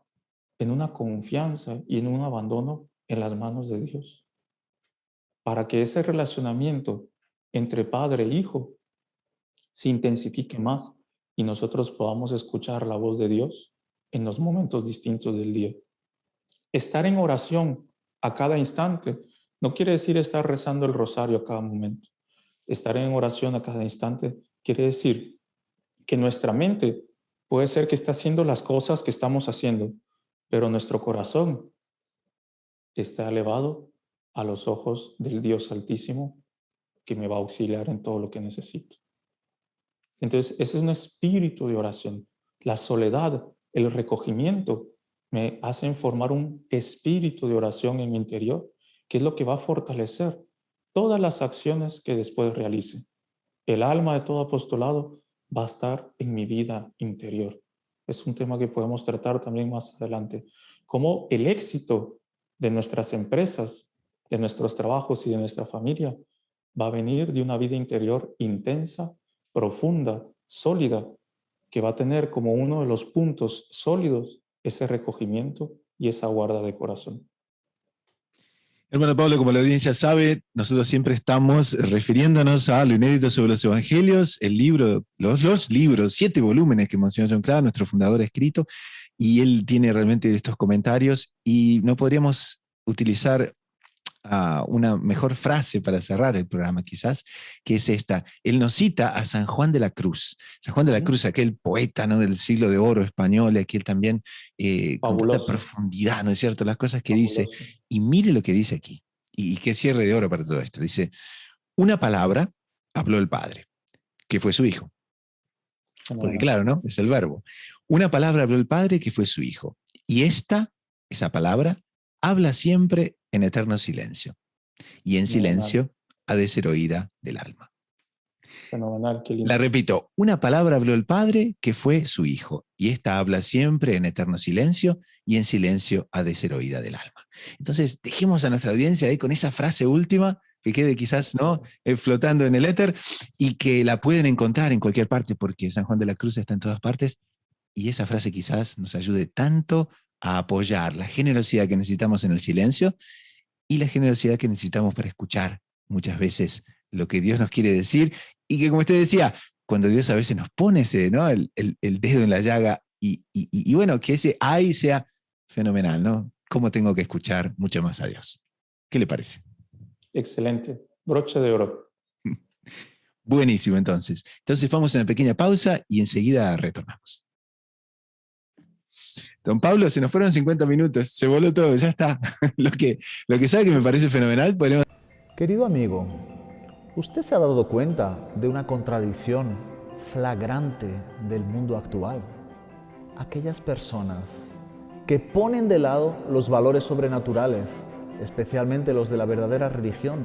en una confianza y en un abandono en las manos de Dios. Para que ese relacionamiento entre padre e hijo se intensifique más y nosotros podamos escuchar la voz de Dios en los momentos distintos del día. Estar en oración a cada instante no quiere decir estar rezando el rosario a cada momento. Estar en oración a cada instante quiere decir que nuestra mente puede ser que está haciendo las cosas que estamos haciendo, pero nuestro corazón está elevado a los ojos del Dios Altísimo que me va a auxiliar en todo lo que necesito. Entonces, ese es un espíritu de oración. La soledad, el recogimiento, me hacen formar un espíritu de oración en mi interior, que es lo que va a fortalecer todas las acciones que después realice. El alma de todo apostolado va a estar en mi vida interior. Es un tema que podemos tratar también más adelante. Cómo el éxito de nuestras empresas, de nuestros trabajos y de nuestra familia va a venir de una vida interior intensa, profunda, sólida, que va a tener como uno de los puntos sólidos ese recogimiento y esa guarda de corazón. Hermano Pablo, como la audiencia sabe, nosotros siempre estamos refiriéndonos a lo inédito sobre los evangelios, el libro, los libros, 7 volúmenes que Monseñor John Clara, nuestro fundador, ha escrito, y él tiene realmente estos comentarios, y no podríamos utilizar una mejor frase para cerrar el programa quizás, que es esta. Él nos cita a San Juan de la Cruz. San Juan de la Cruz, aquel poeta, ¿no?, del siglo de oro español, aquel también con tanta profundidad, ¿no es cierto?, las cosas que dice. Y mire lo que dice aquí, y qué cierre de oro para todo esto. Dice, una palabra habló el Padre, que fue su Hijo. Porque claro, ¿no?, es el verbo. Una palabra habló el Padre, que fue su Hijo. Y esa palabra, habla siempre en eterno silencio, y en silencio ha de ser oída del alma. Fenomenal, qué lindo. La repito, una palabra habló el Padre que fue su Hijo, y esta habla siempre en eterno silencio, y en silencio ha de ser oída del alma. Entonces, dejemos a nuestra audiencia ahí con esa frase última, que quede quizás no flotando en el éter, y que la pueden encontrar en cualquier parte, porque San Juan de la Cruz está en todas partes, y esa frase quizás nos ayude tanto a apoyar la generosidad que necesitamos en el silencio y la generosidad que necesitamos para escuchar muchas veces lo que Dios nos quiere decir, y que, como usted decía, cuando Dios a veces nos pone ese, ¿no? el dedo en la llaga, y bueno, que ese ay sea fenomenal, ¿no? ¿Cómo tengo que escuchar mucho más a Dios? ¿Qué le parece? Excelente. Broche de oro. Buenísimo, entonces. Entonces vamos a una pequeña pausa y enseguida retornamos. Don Pablo, se nos fueron 50 minutos, se voló todo, ya está. lo que sabe que me parece fenomenal, podemos... Querido amigo, ¿usted se ha dado cuenta de una contradicción flagrante del mundo actual? Aquellas personas que ponen de lado los valores sobrenaturales, especialmente los de la verdadera religión,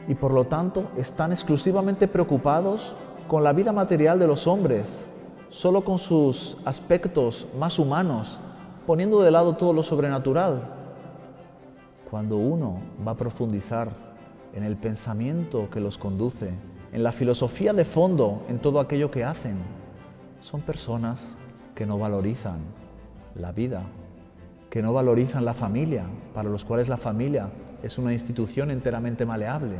y por lo tanto están exclusivamente preocupados con la vida material de los hombres, solo con sus aspectos más humanos, poniendo de lado todo lo sobrenatural. Cuando uno va a profundizar en el pensamiento que los conduce, en la filosofía de fondo, en todo aquello que hacen, son personas que no valorizan la vida, que no valorizan la familia, para los cuales la familia es una institución enteramente maleable.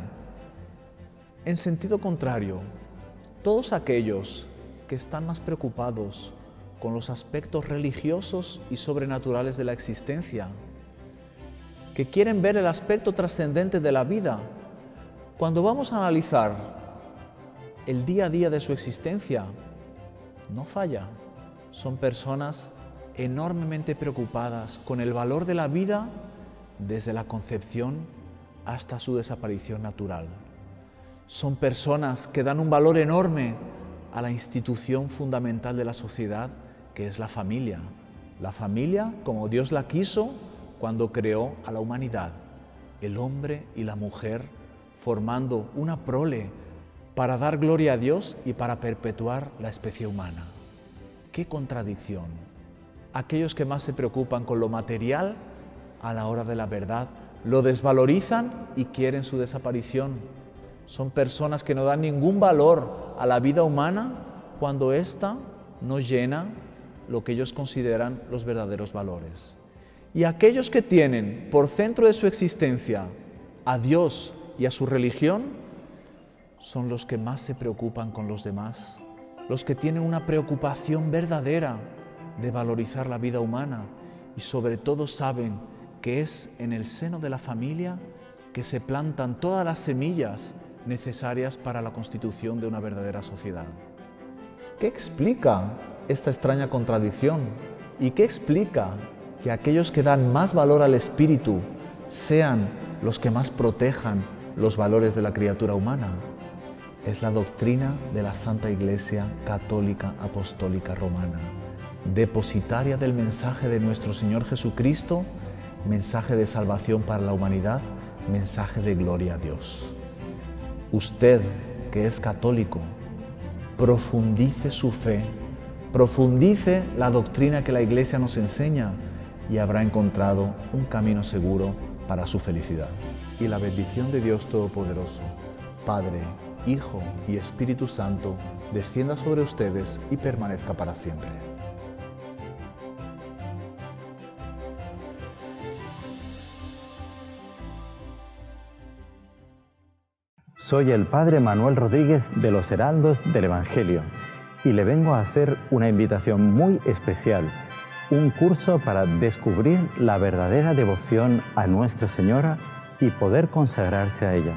En sentido contrario, todos aquellos que están más preocupados con los aspectos religiosos y sobrenaturales de la existencia, que quieren ver el aspecto trascendente de la vida, cuando vamos a analizar el día a día de su existencia, no falla. Son personas enormemente preocupadas con el valor de la vida desde la concepción hasta su desaparición natural. Son personas que dan un valor enorme a la institución fundamental de la sociedad, que es la familia. La familia como Dios la quiso cuando creó a la humanidad, el hombre y la mujer formando una prole para dar gloria a Dios y para perpetuar la especie humana. ¡Qué contradicción! Aquellos que más se preocupan con lo material, a la hora de la verdad, lo desvalorizan y quieren su desaparición. Son personas que no dan ningún valor a la vida humana cuando ésta no llena lo que ellos consideran los verdaderos valores. Y aquellos que tienen por centro de su existencia a Dios y a su religión, son los que más se preocupan con los demás, los que tienen una preocupación verdadera de valorizar la vida humana y sobre todo saben que es en el seno de la familia que se plantan todas las semillas necesarias para la constitución de una verdadera sociedad. ¿Qué explica esta extraña contradicción? ¿Y qué explica que aquellos que dan más valor al espíritu sean los que más protejan los valores de la criatura humana? Es la doctrina de la Santa Iglesia Católica Apostólica Romana, depositaria del mensaje de nuestro Señor Jesucristo, mensaje de salvación para la humanidad, mensaje de gloria a Dios. Usted, que es católico, profundice su fe, profundice la doctrina que la Iglesia nos enseña y habrá encontrado un camino seguro para su felicidad. Y la bendición de Dios Todopoderoso, Padre, Hijo y Espíritu Santo, descienda sobre ustedes y permanezca para siempre. Soy el Padre Manuel Rodríguez de los Heraldos del Evangelio y le vengo a hacer una invitación muy especial, un curso para descubrir la verdadera devoción a Nuestra Señora y poder consagrarse a ella.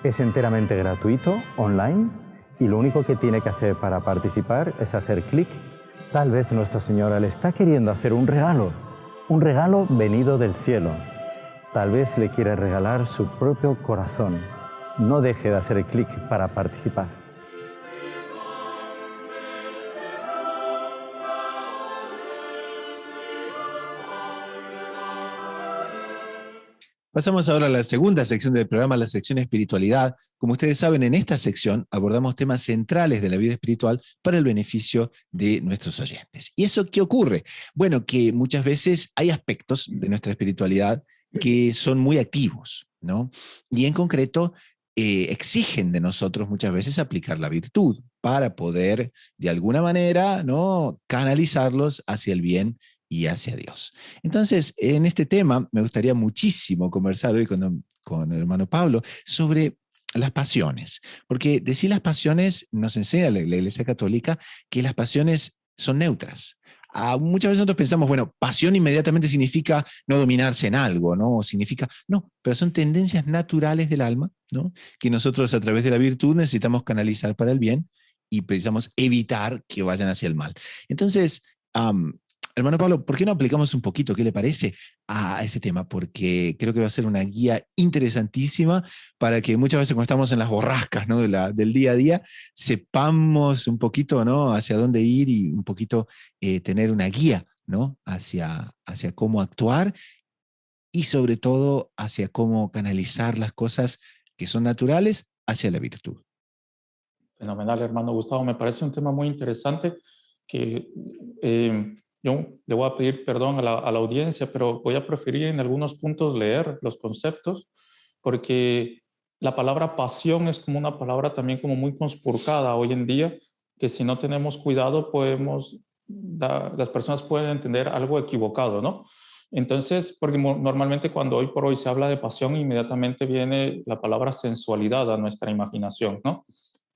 Es enteramente gratuito, online, y lo único que tiene que hacer para participar es hacer clic. Tal vez Nuestra Señora le está queriendo hacer un regalo venido del cielo. Tal vez le quiere regalar su propio corazón. No deje de hacer clic para participar. Pasamos ahora a la segunda sección del programa, la sección espiritualidad. Como ustedes saben, en esta sección abordamos temas centrales de la vida espiritual para el beneficio de nuestros oyentes. ¿Y eso qué ocurre? Bueno, que muchas veces hay aspectos de nuestra espiritualidad que son muy activos, ¿no? Y en concreto, exigen de nosotros muchas veces aplicar la virtud para poder, de alguna manera, ¿no?, canalizarlos hacia el bien y hacia Dios. Entonces, en este tema me gustaría muchísimo conversar hoy con el hermano Pablo sobre las pasiones, porque decir las pasiones nos enseña la Iglesia Católica que las pasiones son neutras. Muchas veces nosotros pensamos, bueno, pasión inmediatamente significa no dominarse en algo, ¿no? O significa, no, pero son tendencias naturales del alma, ¿no?, que nosotros a través de la virtud necesitamos canalizar para el bien y precisamos evitar que vayan hacia el mal. Entonces, hermano Pablo, ¿por qué no aplicamos un poquito, qué le parece, a ese tema? Porque creo que va a ser una guía interesantísima para que muchas veces cuando estamos en las borrascas, ¿no?, del día a día, sepamos un poquito, ¿no?, hacia dónde ir y un poquito tener una guía, ¿no?, hacia cómo actuar y sobre todo hacia cómo canalizar las cosas que son naturales hacia la virtud. Fenomenal, hermano Gustavo. Me parece un tema muy interesante que yo le voy a pedir perdón a la audiencia, pero voy a preferir en algunos puntos leer los conceptos, porque la palabra pasión es como una palabra también como muy conspurcada hoy en día, que si no tenemos cuidado las personas pueden entender algo equivocado, ¿no? Entonces, porque normalmente cuando hoy por hoy se habla de pasión, inmediatamente viene la palabra sensualidad a nuestra imaginación, ¿no?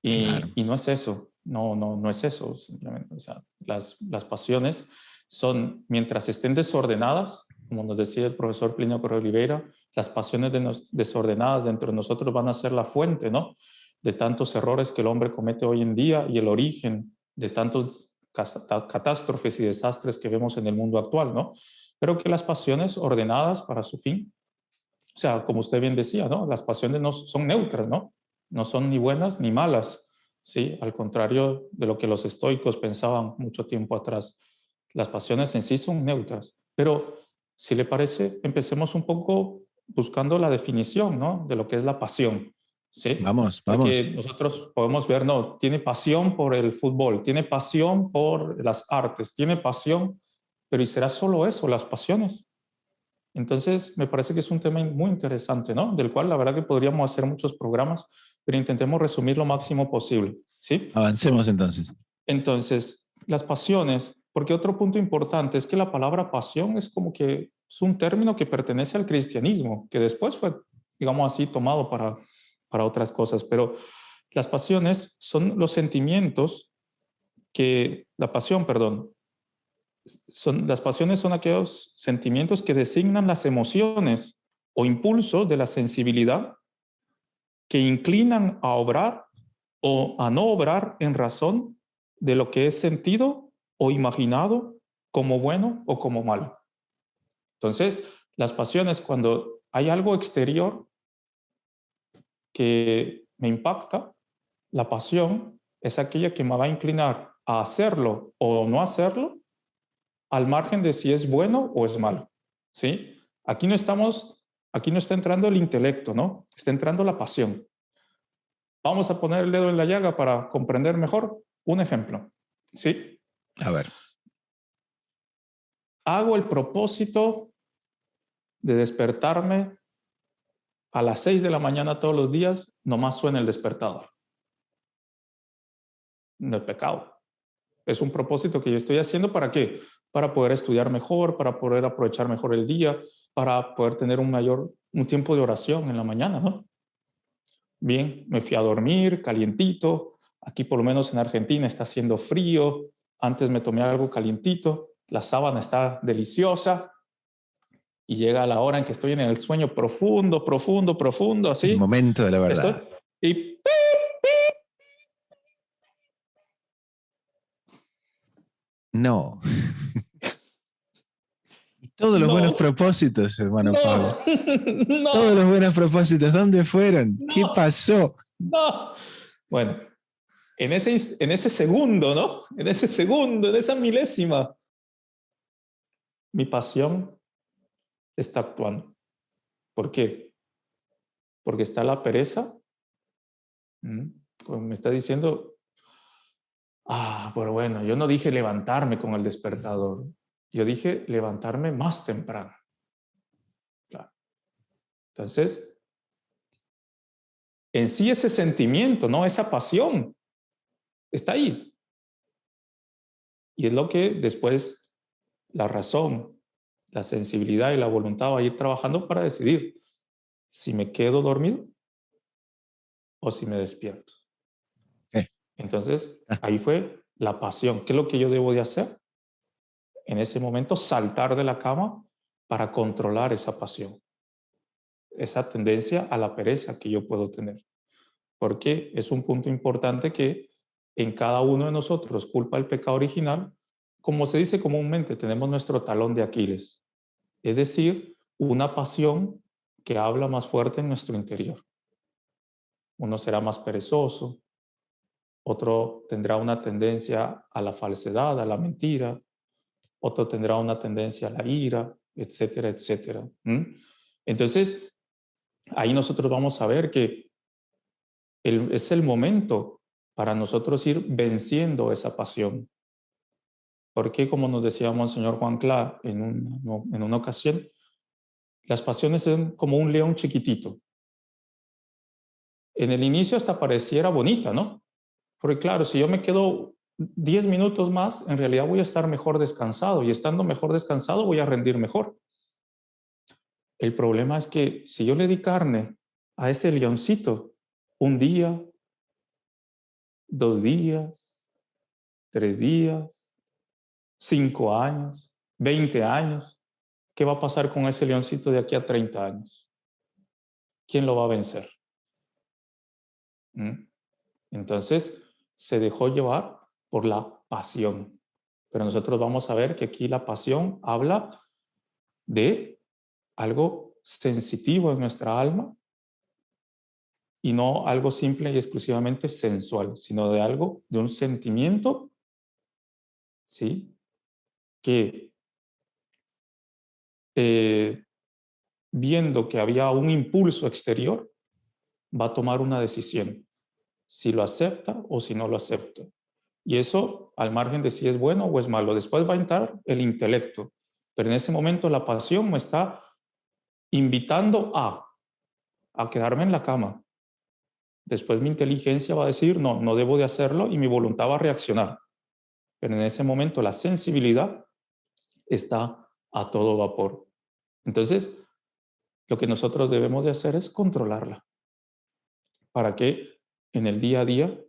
Claro. Y no es eso, no es eso, simplemente, o sea, las pasiones son, mientras estén desordenadas, como nos decía el profesor Plinio Correa Oliveira, las pasiones desordenadas dentro de nosotros van a ser la fuente, ¿no?, de tantos errores que el hombre comete hoy en día y el origen de tantos catástrofes y desastres que vemos en el mundo actual, ¿no? Pero que las pasiones ordenadas para su fin, o sea, como usted bien decía, ¿no?, las pasiones no son neutras, ¿no? No son ni buenas ni malas, ¿sí? Al contrario de lo que los estoicos pensaban mucho tiempo atrás. Las pasiones en sí son neutras. Pero, si le parece, empecemos un poco buscando la definición, ¿no?, de lo que es la pasión, ¿sí? Vamos, Porque vamos. nosotros podemos ver, no, tiene pasión por el fútbol, tiene pasión por las artes, tiene pasión, pero ¿y será solo eso, las pasiones? Entonces, me parece que es un tema muy interesante, ¿no?, del cual la verdad que podríamos hacer muchos programas, pero intentemos resumir lo máximo posible, ¿sí? Avancemos entonces. Entonces, las pasiones, porque otro punto importante es que la palabra pasión es como que es un término que pertenece al cristianismo, que después fue, digamos así, tomado para otras cosas, pero las pasiones son los sentimientos la pasión, perdón, las pasiones son aquellos sentimientos que designan las emociones o impulsos de la sensibilidad que inclinan a obrar o a no obrar en razón de lo que es sentido o imaginado como bueno o como malo. Entonces, las pasiones, cuando hay algo exterior que me impacta, la pasión es aquella que me va a inclinar a hacerlo o no hacerlo al margen de si es bueno o es malo, ¿sí? Aquí no está entrando el intelecto, ¿no? Está entrando la pasión. Vamos a poner el dedo en la llaga para comprender mejor. Un ejemplo, ¿sí? A ver. Hago el propósito de despertarme a las 6 de la mañana todos los días, nomás suena el despertador. No es pecado. Es un propósito que yo estoy haciendo, ¿para qué? Para poder estudiar mejor, para poder aprovechar mejor el día, para poder tener un tiempo de oración en la mañana, ¿no? Bien, me fui a dormir calientito. Aquí por lo menos en Argentina está haciendo frío. Antes me tomé algo calientito. La sábana está deliciosa. Y llega la hora en que estoy en el sueño profundo, profundo, profundo, así. El momento de la verdad. Y no. Y todos los buenos propósitos, hermano Pablo. No. Todos los buenos propósitos, ¿dónde fueron? No. ¿Qué pasó? No. Bueno, en ese segundo, ¿no? En ese segundo, en esa milésima, mi pasión está actuando. ¿Por qué? Porque está la pereza. Como me está diciendo, pero bueno, yo no dije levantarme con el despertador. Yo dije levantarme más temprano. Claro. Entonces, en sí ese sentimiento, ¿no? Esa pasión está ahí. Y es lo que después la razón, la sensibilidad y la voluntad va a ir trabajando para decidir si me quedo dormido o si me despierto. Entonces, ahí fue la pasión. ¿Qué es lo que yo debo de hacer? En ese momento, saltar de la cama para controlar esa pasión, esa tendencia a la pereza que yo puedo tener. Porque es un punto importante que en cada uno de nosotros culpa el pecado original. Como se dice comúnmente, tenemos nuestro talón de Aquiles, es decir, una pasión que habla más fuerte en nuestro interior. Uno será más perezoso, otro tendrá una tendencia a la falsedad, a la mentira, otro tendrá una tendencia a la ira, etcétera, etcétera. Entonces, ahí nosotros vamos a ver que es el momento para nosotros ir venciendo esa pasión. Porque, como nos decía Monseñor Juan Clá en una ocasión, las pasiones son como un león chiquitito. En el inicio hasta pareciera bonita, ¿no? Porque claro, si yo me quedo 10 minutos más, en realidad voy a estar mejor descansado, y estando mejor descansado voy a rendir mejor. El problema es que si yo le di carne a ese leoncito un día, 2 días, 3 días, 5 años, 20 años, ¿qué va a pasar con ese leoncito de aquí a 30 años? ¿Quién lo va a vencer? Entonces, se dejó llevar por la pasión. Pero nosotros vamos a ver que aquí la pasión habla de algo sensitivo en nuestra alma y no algo simple y exclusivamente sensual, sino de algo, de un sentimiento, ¿sí? Que viendo que había un impulso exterior, va a tomar una decisión, si lo acepta o si no lo acepta. Y eso al margen de si es bueno o es malo. Después va a entrar el intelecto, pero en ese momento la pasión me está invitando a quedarme en la cama. Después mi inteligencia va a decir, no, no debo de hacerlo, y mi voluntad va a reaccionar. Pero en ese momento la sensibilidad está a todo vapor. Entonces, lo que nosotros debemos de hacer es controlarla, para que en el día a día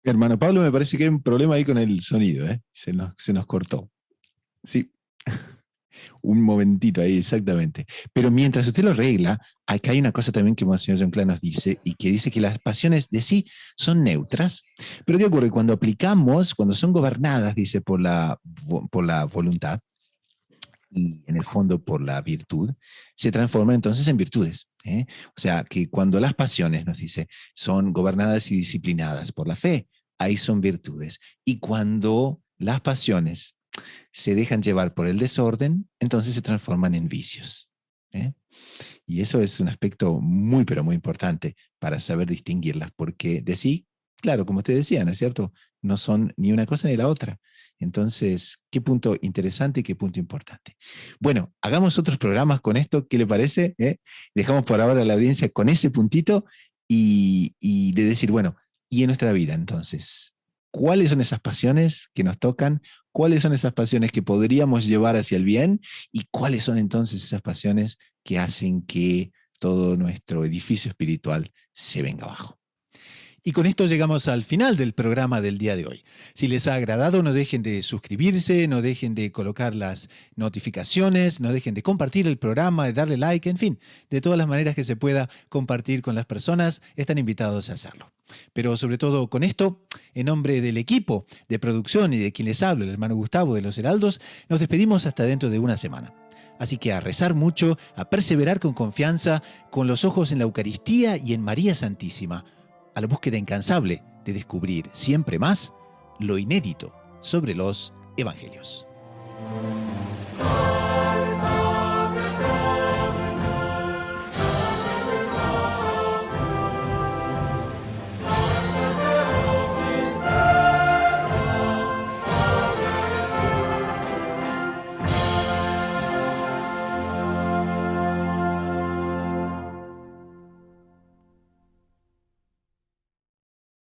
Hermano Pablo, me parece que hay un problema ahí con el sonido, ¿eh? Se nos cortó. Sí. Un momentito ahí, exactamente. Pero mientras usted lo arregla, acá hay una cosa también que Monseñor John Clá nos dice, y que dice que las pasiones de sí son neutras, pero ¿qué ocurre? Cuando aplicamos, cuando son gobernadas, dice, por la voluntad, y en el fondo por la virtud, se transforman entonces en virtudes. O sea, que cuando las pasiones, nos dice, son gobernadas y disciplinadas por la fe, ahí son virtudes. Y cuando las pasiones se dejan llevar por el desorden, entonces se transforman en vicios. Y eso es un aspecto muy, pero muy importante para saber distinguirlas, porque de sí, claro, como usted decía, ¿no es cierto? No son ni una cosa ni la otra. Entonces, qué punto interesante y qué punto importante. Bueno, hagamos otros programas con esto, ¿qué le parece? Dejamos por ahora a la audiencia con ese puntito y de decir, bueno, ¿y en nuestra vida entonces? ¿Cuáles son esas pasiones que nos tocan? ¿Cuáles son esas pasiones que podríamos llevar hacia el bien? ¿Y cuáles son entonces esas pasiones que hacen que todo nuestro edificio espiritual se venga abajo? Y con esto llegamos al final del programa del día de hoy. Si les ha agradado, no dejen de suscribirse, no dejen de colocar las notificaciones, no dejen de compartir el programa, de darle like, en fin, de todas las maneras que se pueda compartir con las personas, están invitados a hacerlo. Pero sobre todo con esto, en nombre del equipo de producción y de quien les habla, el hermano Gustavo de los Heraldos, nos despedimos hasta dentro de una semana. Así que a rezar mucho, a perseverar con confianza, con los ojos en la Eucaristía y en María Santísima, a la búsqueda incansable de descubrir siempre más lo inédito sobre los evangelios.